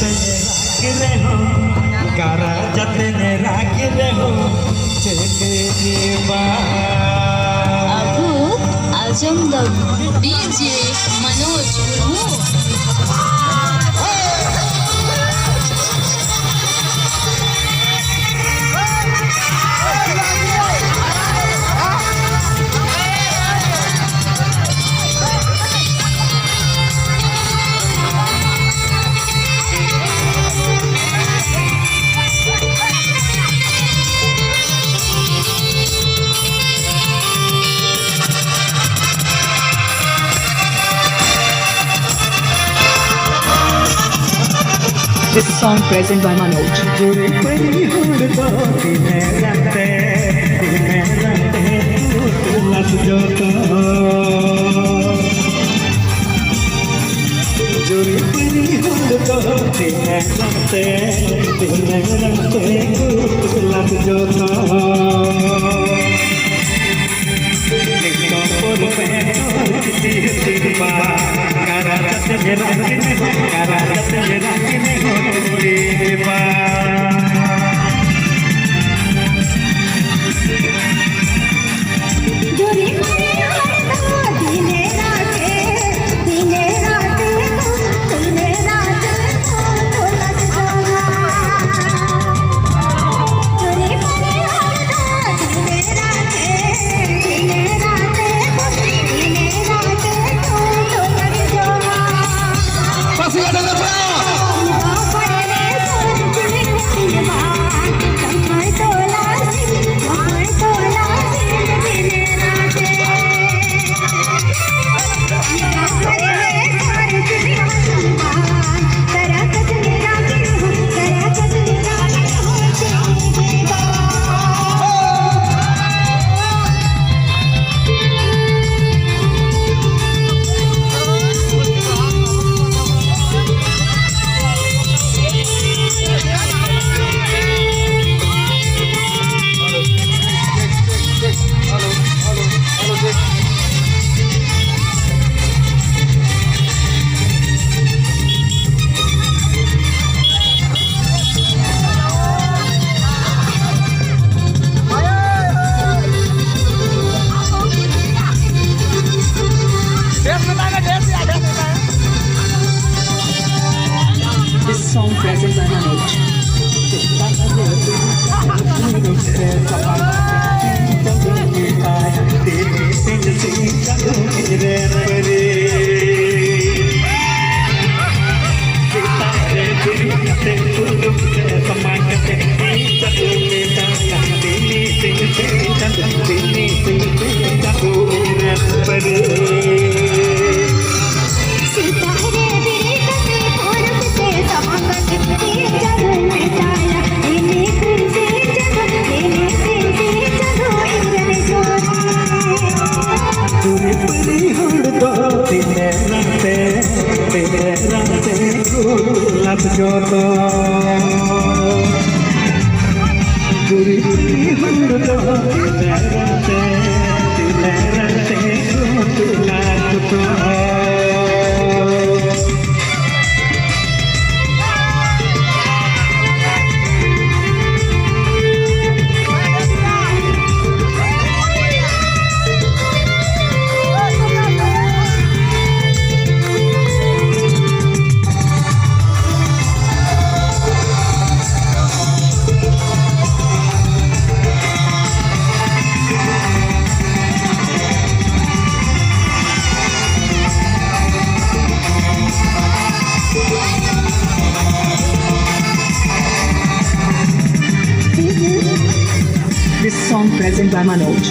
जतने राग रहो कारा जतने राग रहो चले जीवा Abu Azamgarh DJ Manoj Murmu. This song present by Manoj. जुड़ी परी हुड़ दो दिने रंते लग जो तो जुड़ी परी हुड़ दो दिने रंते लग जो तो por pe cara jatne This song present by Manoj. लग जो तो जुड़ी हुड़ दो लग तो This song present by Manoj.